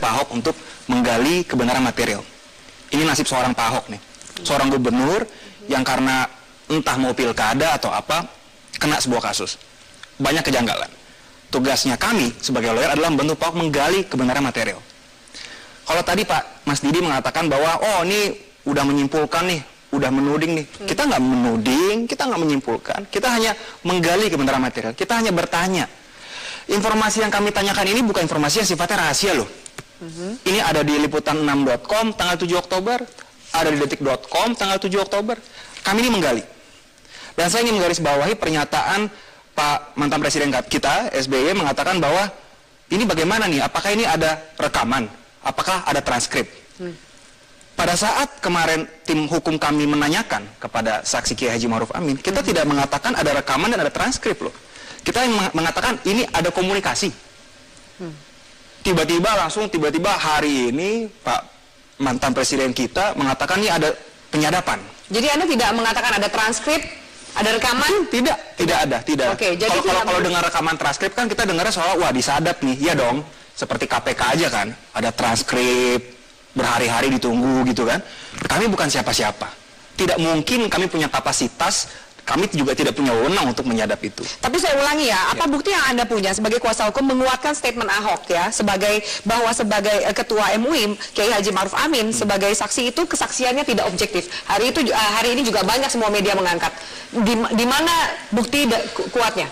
Pak Ahok untuk menggali kebenaran material. Ini nasib seorang Pak Ahok nih, seorang gubernur yang karena entah mau pilkada atau apa, kena sebuah kasus. Banyak kejanggalan. Tugasnya kami sebagai lawyer adalah membantu Pak Ahok menggali kebenaran material. Kalau tadi Pak Mas Didi mengatakan bahwa, oh ini udah menyimpulkan nih, udah menuding nih. Kita nggak menuding, kita nggak menyimpulkan. Kita hanya menggali kebenaran material. Kita hanya bertanya. Informasi yang kami tanyakan ini bukan informasi yang sifatnya rahasia loh. Ini ada di liputan6.com tanggal 7 Oktober, ada di detik.com tanggal 7 Oktober. Kami ini menggali. Dan saya ingin menggarisbawahi pernyataan Pak mantan Presiden kita, SBY, mengatakan bahwa ini bagaimana nih, apakah ini ada rekaman, apakah ada transkrip. Pada saat kemarin tim hukum kami menanyakan kepada saksi Kiai Haji Ma'ruf Amin, kita tidak mengatakan ada rekaman dan ada transkrip loh. Kita mengatakan ini ada komunikasi. Tiba-tiba hari ini Pak mantan Presiden kita mengatakan ini ada penyadapan. Jadi Anda tidak mengatakan ada transkrip, ada rekaman? Tidak ada. Oke, jadi kalau dengar rekaman transkrip kan kita dengarnya soal wah disadap nih, iya dong. Seperti KPK aja kan, ada transkrip, berhari-hari ditunggu gitu kan. Kami bukan siapa-siapa. Tidak mungkin kami punya kapasitas, kami juga tidak punya wewenang untuk menyadap itu. Tapi saya ulangi ya, apa bukti yang Anda punya sebagai kuasa hukum menguatkan statement Ahok ya, sebagai ketua MUI Kiai Haji Ma'ruf Amin sebagai saksi itu kesaksiannya tidak objektif. Hari ini juga banyak semua media mengangkat. Di mana bukti kuatnya?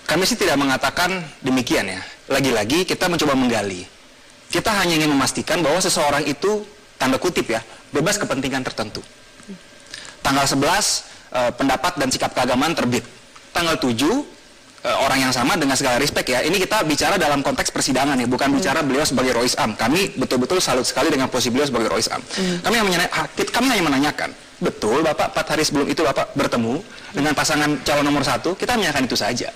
Kami sih tidak mengatakan demikian ya. Lagi-lagi kita mencoba menggali. Kita hanya ingin memastikan bahwa seseorang itu, tanda kutip ya, bebas kepentingan tertentu. Tanggal 11, pendapat dan sikap keagamaan terbit. Tanggal 7, orang yang sama dengan segala respect ya, ini kita bicara dalam konteks persidangan ya, bukan bicara beliau sebagai Rois Am. Kami betul-betul salut sekali dengan posisi beliau sebagai Rois Am. Kami hanya menanyakan, betul Bapak 4 hari sebelum itu Bapak bertemu dengan pasangan calon nomor 1, kita menanyakan itu saja.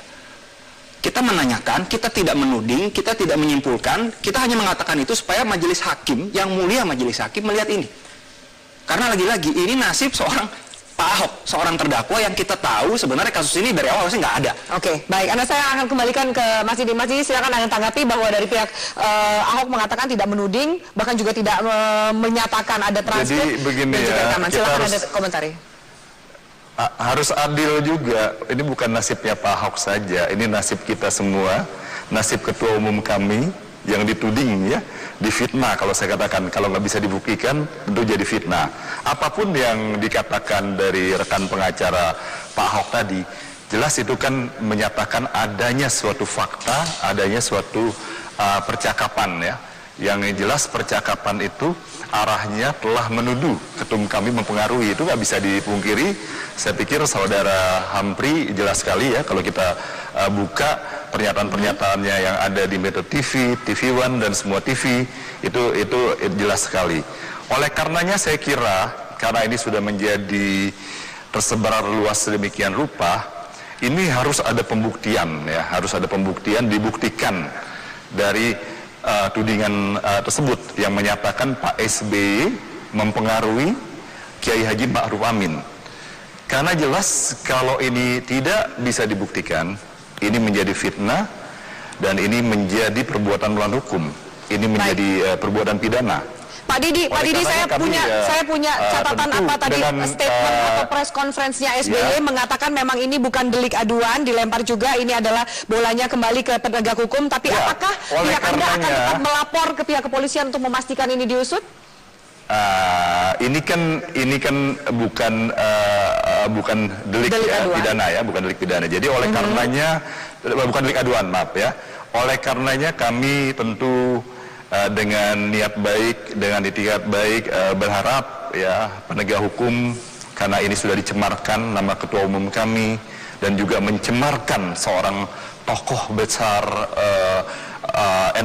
Kita menanyakan, kita tidak menuding, kita tidak menyimpulkan, kita hanya mengatakan itu supaya majelis hakim, yang mulia majelis hakim melihat ini. Karena lagi-lagi ini nasib seorang Pak Ahok, seorang terdakwa yang kita tahu sebenarnya kasus ini dari awal harusnya nggak ada. Oke, baik. Saya akan kembalikan ke Mas Didi. Mas Didi, silakan Anda tanggapi bahwa dari pihak Ahok mengatakan tidak menuding, bahkan juga tidak menyatakan ada transkrip. Jadi begini ya, silakan Anda komentari. Harus adil juga, ini bukan nasibnya Pak Ahok saja, ini nasib kita semua, nasib ketua umum kami yang dituding ya, difitnah kalau saya katakan, kalau nggak bisa dibuktikan tentu jadi fitnah. Apapun yang dikatakan dari rekan pengacara Pak Ahok tadi, jelas itu kan menyatakan adanya suatu fakta, adanya suatu percakapan ya, yang jelas percakapan itu arahnya telah menuduh ketum kami mempengaruhi, itu nggak bisa dipungkiri. Saya pikir saudara Hampri jelas sekali ya, kalau kita buka pernyataan-pernyataannya yang ada di Metro TV, TV One dan semua TV, itu jelas sekali. Oleh karenanya saya kira, karena ini sudah menjadi tersebar luas sedemikian rupa, ini harus ada pembuktian ya, harus ada pembuktian, dibuktikan dari tudingan tersebut yang menyatakan Pak SBY mempengaruhi Kiai Haji Ma'ruf Amin. Karena jelas kalau ini tidak bisa dibuktikan, ini menjadi fitnah dan ini menjadi perbuatan melawan hukum. Ini menjadi perbuatan pidana. Pak Didi, saya punya catatan apa tadi statement atau press conference-nya SBY mengatakan memang ini bukan delik aduan, dilempar juga, ini adalah bolanya kembali ke penegak hukum, tapi apakah pihak Anda akan tetap melapor ke pihak kepolisian untuk memastikan ini diusut? Ini kan bukan delik pidana ya, bukan delik pidana. Jadi oleh karenanya bukan delik aduan, maaf ya. Oleh karenanya kami tentu dengan niat baik, dengan itikat baik, berharap ya penegak hukum, karena ini sudah dicemarkan nama ketua umum kami dan juga mencemarkan seorang tokoh besar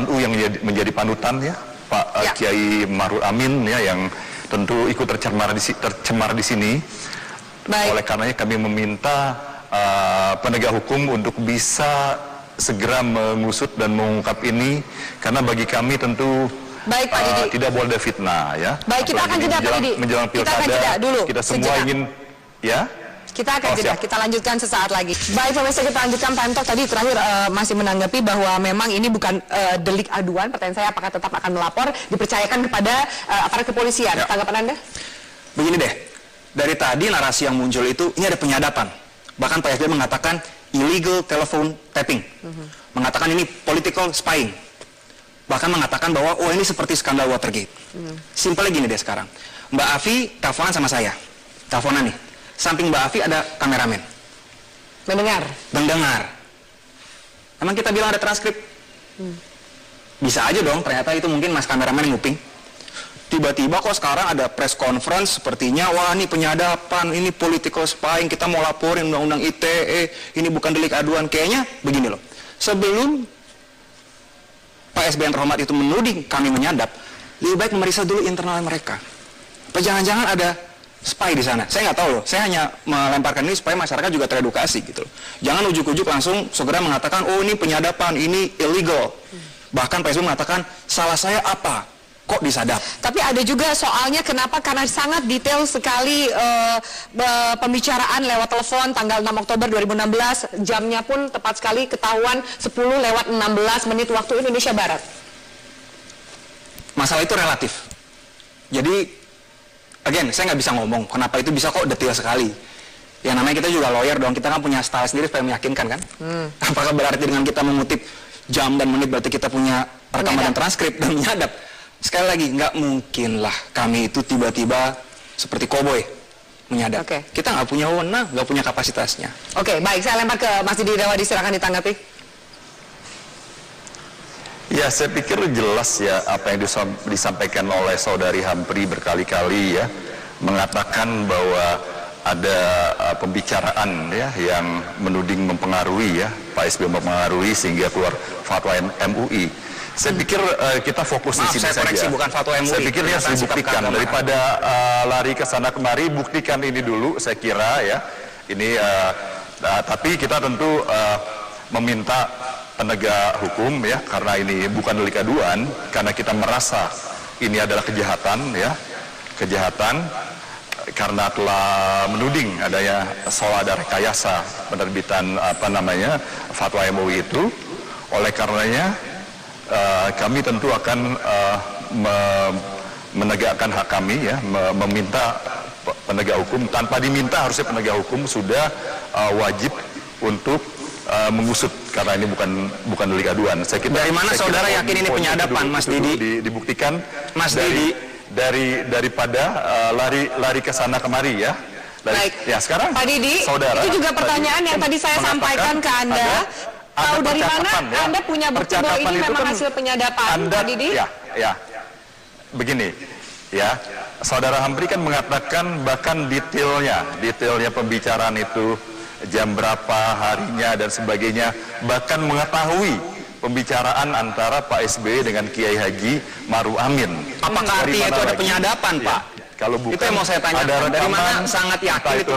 NU yang menjadi panutan ya, Pak Kiai Ma'ruf Amin ya, yang tentu ikut tercemar di sini. Baik. Oleh karenanya kami meminta penegak hukum untuk bisa segera mengusut dan mengungkap ini, karena bagi kami tentu baik, Pak Didi, tidak boleh ada fitnah ya. Baik, kita akan jeda Pak Didi. Menjelang pilkada, kita semua ingin ya. Kita akan jeda, kita lanjutkan sesaat lagi. Baik pemirsa, kita lanjutkan Prime Talk. Tadi terakhir masih menanggapi bahwa memang ini bukan delik aduan. Pertanyaan saya, apakah tetap akan melapor, dipercayakan kepada aparat kepolisian? Tanggapan Anda? Begini deh, dari tadi narasi yang muncul itu, ini ada penyadapan. Bahkan Pak SBY mengatakan illegal telephone tapping. Mengatakan ini political spying. Bahkan mengatakan bahwa, oh ini seperti skandal Watergate. Simpelnya gini deh sekarang. Mbak Afi teleponan sama saya. Teleponan nih. Samping Mbak Afi ada kameramen. Mendengar. Emang kita bilang ada transkrip? Bisa aja dong, ternyata itu mungkin mas kameramen yang nguping. Tiba-tiba kok sekarang ada press conference sepertinya, wah ini penyadapan, ini political spying, kita mau laporin undang-undang ITE, ini bukan delik aduan. Kayaknya begini loh, sebelum Pak SBY yang terhormat itu menuding kami menyadap, lebih baik memeriksa dulu internal mereka. Apa jangan-jangan ada spy di sana? Saya nggak tahu loh, saya hanya melemparkan ini supaya masyarakat juga teredukasi gitu loh. Jangan ujuk-ujuk langsung segera mengatakan, oh ini penyadapan, ini illegal. Bahkan Pak SBY mengatakan, salah saya apa? Kok disadap? Tapi ada juga soalnya kenapa, karena sangat detail sekali pembicaraan lewat telepon tanggal 6 Oktober 2016, jamnya pun tepat sekali ketahuan 10:16 waktu Indonesia Barat. Masalah itu relatif. Jadi, again, saya nggak bisa ngomong kenapa itu bisa kok detail sekali. Ya namanya kita juga lawyer dong, kita kan punya style sendiri supaya meyakinkan kan? Apakah berarti dengan kita mengutip jam dan menit berarti kita punya rekaman dan transkrip dan menyadap? Sekali lagi, nggak mungkin lah kami itu tiba-tiba seperti koboi menyadap. Kita nggak punya wewenang, nggak punya kapasitasnya. Baik, saya lempar ke Mas Didi Rawadi, silakan ditanggapi. Ya, saya pikir jelas ya apa yang disampaikan oleh Saudari Humphrey berkali-kali ya, mengatakan bahwa ada pembicaraan ya yang menuding mempengaruhi ya, Pak SBY mempengaruhi sehingga keluar fatwa MUI. Saya pikir kita fokus di sini saja. Bukan fatwa MUI. Saya pikir ya harus dibuktikan daripada lari ke sana kemari, buktikan ini dulu. Saya kira ya ini. Tapi kita tentu meminta penegak hukum ya, karena ini bukan delik aduan, karena kita merasa ini adalah kejahatan ya, kejahatan karena telah menuding adanya soal ada rekayasa penerbitan fatwa MUI itu. Oleh karenanya kami tentu akan menegakkan hak kami ya, meminta penegak hukum, tanpa diminta harusnya penegak hukum sudah wajib untuk mengusut, karena ini bukan delik aduan. Dari mana saudara yakin ini penyadapan, Mas Didi? Dibuktikan Mas Didi daripada lari ke sana kemari ya. Baik. Ya sekarang Pak Didi, saudara, itu juga pertanyaan yang tadi saya sampaikan ke Anda. Tahu dari mana ya? Anda punya bukti bahwa ini memang hasil penyadapan, Pak Didi? Ya, begini, ya, Saudara Humphrey kan mengatakan bahkan detailnya pembicaraan itu, jam berapa, harinya dan sebagainya, bahkan mengetahui pembicaraan antara Pak SBY dengan Kiai Haji Maruf Amin. Apakah artinya itu ada penyadapan, Pak? Kalau bukan, itu yang mau saya tanyakan. ada rekaman, dari mana sangat yakin itu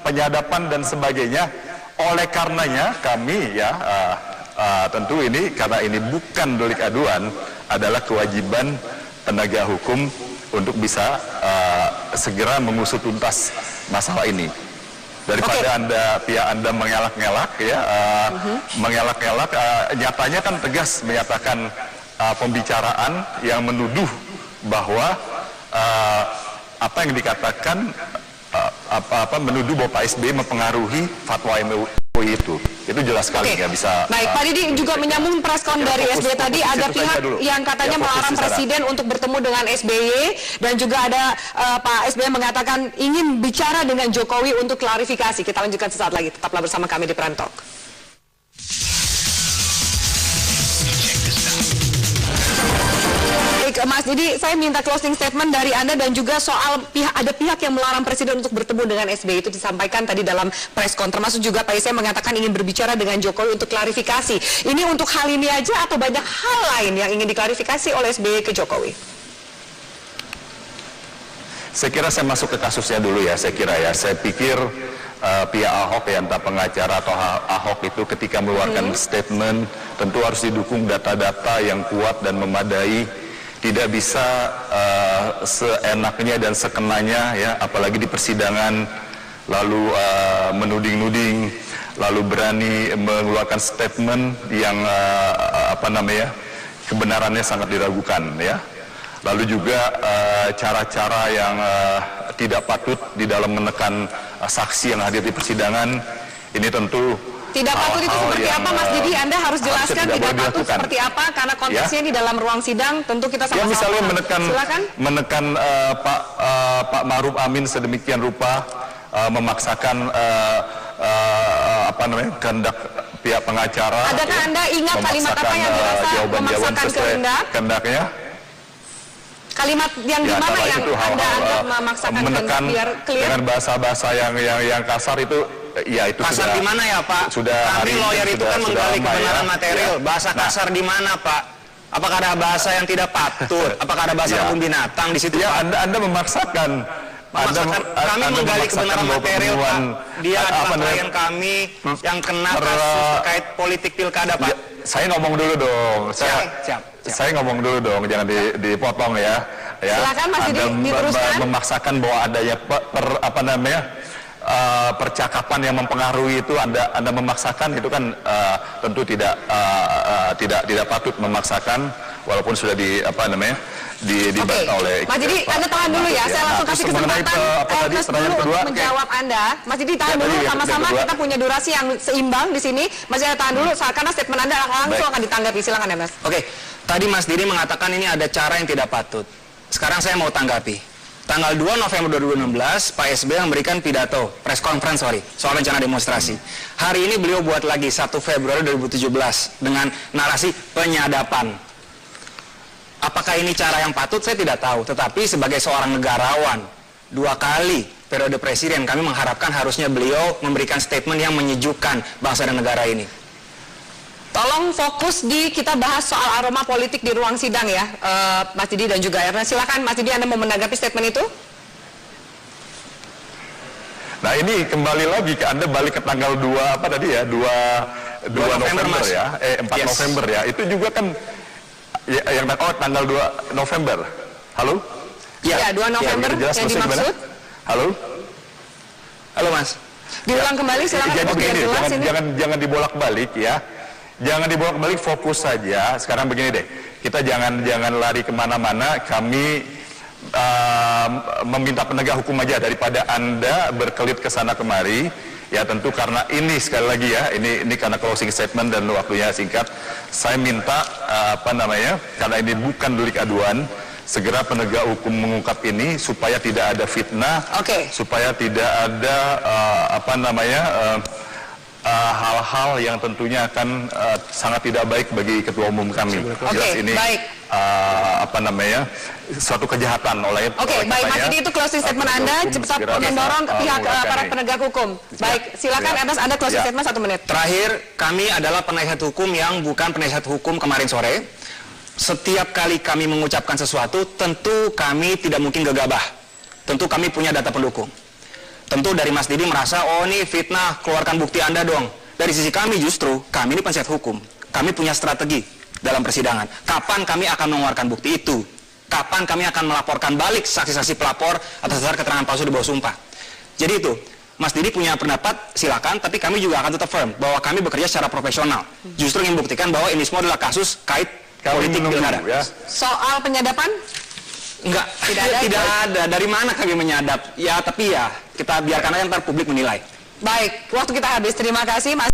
penyadapan dan sebagainya. Oleh karenanya kami ya tentu ini, karena ini bukan delik aduan, adalah kewajiban penegak hukum untuk bisa segera mengusut tuntas masalah ini. Daripada pihak Anda mengelak-ngelak ya, mengelak-ngelak, nyatanya kan tegas menyatakan pembicaraan yang menuduh bahwa apa yang dikatakan menuduh bahwa Pak SBY mempengaruhi fatwa MUI itu jelas sekali nggak bisa. Baik, Pak Didi juga menyambung preskon dari SBY tadi, ada pihak yang katanya melarang Presiden untuk bertemu dengan SBY, dan juga ada Pak SBY mengatakan ingin bicara dengan Jokowi untuk klarifikasi. Kita lanjutkan sesaat lagi, tetaplah bersama kami di Prime Talk. Mas Didi, saya minta closing statement dari Anda, dan juga soal ada pihak yang melarang Presiden untuk bertemu dengan SBY, itu disampaikan tadi dalam preskon, termasuk juga Pak SBY mengatakan ingin berbicara dengan Jokowi untuk klarifikasi. Ini untuk hal ini aja atau banyak hal lain yang ingin diklarifikasi oleh SBY ke Jokowi? Saya kira saya masuk ke kasusnya dulu ya. Saya pikir pihak Ahok ya, entah pengacara atau Ahok itu ketika mengeluarkan statement tentu harus didukung data-data yang kuat dan memadai. Tidak bisa seenaknya dan sekenanya ya, apalagi di persidangan lalu menuding-nuding, lalu berani mengeluarkan statement yang kebenarannya sangat diragukan, ya. Lalu juga cara-cara yang tidak patut di dalam menekan saksi yang hadir di persidangan, ini tentu tidak patut itu seperti apa, Mas Didi? Anda harus jelaskan tidak patut seperti apa, karena konteksnya di dalam ruang sidang tentu kita sama-sama. Ya, misalnya menekan Pak Ma'ruf Amin sedemikian rupa, memaksakan kehendak pihak pengacara. Adakah Anda ingat kalimat apa yang dirasa memaksakan kehendaknya? Kalimat yang di mana yang Anda anggap memaksakan menekan biar clear? Dengan bahasa-bahasa yang kasar itu, ya itu kasar di mana ya, Pak? Kami lawyer itu kan menggali kebenaran material. Bahasa kasar di mana, Pak? Apakah ada bahasa yang tidak patut? Apakah ada bahasa kebun binatang di situ? Ya, Anda memaksakan. Kami menggali kebenaran material, Pak. Dia adalah klien kami yang kena kasus terkait politik pilkada, Pak. Saya ngomong dulu dong. Saya ngomong dulu dong, jangan dipotong ya. Silakan Mas Didi, diteruskan. Memaksakan bahwa adanya percakapan yang mempengaruhi itu Anda memaksakan, itu kan tentu tidak patut memaksakan, walaupun sudah dibantah oleh. Mas Didi, Anda tahan dulu ya. Saya langsung kasih kesempatan Mas dulu untuk menjawab Anda. Mas Didi tahan dulu, sama-sama kita punya durasi yang seimbang di sini. Mas Didi tahan dulu, karena statement Anda langsung akan ditanggapi. Silakan ya, Mas. Oke, tadi Mas Didi mengatakan ini ada cara yang tidak patut. Sekarang saya mau tanggapi. Tanggal 2 November 2016, Pak SBY memberikan pidato, press conference soal rencana demonstrasi. Hari ini beliau buat lagi 1 Februari 2017 dengan narasi penyadapan. Apakah ini cara yang patut? Saya tidak tahu. Tetapi sebagai seorang negarawan, 2 kali periode presiden, kami mengharapkan harusnya beliau memberikan statement yang menyejukkan bangsa dan negara ini. Tolong fokus kita bahas soal aroma politik di ruang sidang ya, Mas Didi dan juga Ernest. Silakan Mas Didi, Anda mau menanggapi statement itu? Nah, ini kembali lagi Anda balik ke tanggal 2 November ya, 4 November ya. Itu juga kan yang tanggal 2 November. Halo? Ya, 2 November yang dimaksud. Halo? Halo, Mas. Diulang kembali, silakan. Jadi begini, jangan dibolak-balik ya. Jangan dibolak-balik, fokus saja. Sekarang begini deh, kita jangan lari kemana-mana. Kami meminta penegak hukum aja daripada Anda berkelit ke sana kemari. Ya tentu karena ini sekali lagi ya, ini karena closing statement dan waktunya singkat. Saya minta karena ini bukan delik aduan, segera penegak hukum mengungkap ini supaya tidak ada fitnah, supaya tidak ada hal-hal yang tentunya akan sangat tidak baik bagi ketua umum kami. Jelas ini suatu kejahatan oleh baik, Mas Didi, itu closing statement Anda cepat mendorong ke pihak para penegak hukum. Baik, silakan Ernest, Anda closing statement 1 menit. Terakhir, kami adalah penasihat hukum yang bukan penasihat hukum kemarin sore. Setiap kali kami mengucapkan sesuatu, tentu kami tidak mungkin gegabah. Tentu kami punya data pendukung. Tentu dari Mas Didi merasa, oh ini fitnah, keluarkan bukti Anda dong. Dari sisi kami justru, kami ini penasihat hukum. Kami punya strategi dalam persidangan. Kapan kami akan mengeluarkan bukti itu? Kapan kami akan melaporkan balik saksi-saksi pelapor atas dasar keterangan palsu di bawah sumpah? Jadi itu, Mas Didi punya pendapat, silakan, tapi kami juga akan tetap firm bahwa kami bekerja secara profesional. Justru ingin membuktikan bahwa ini semua adalah kasus kait politik pilkada. Ya. Soal penyadapan? Enggak, tidak ada. Dari mana kami menyadap? Ya, tapi ya, kita biarkan aja ntar publik menilai. Baik, waktu kita habis. Terima kasih, Mas.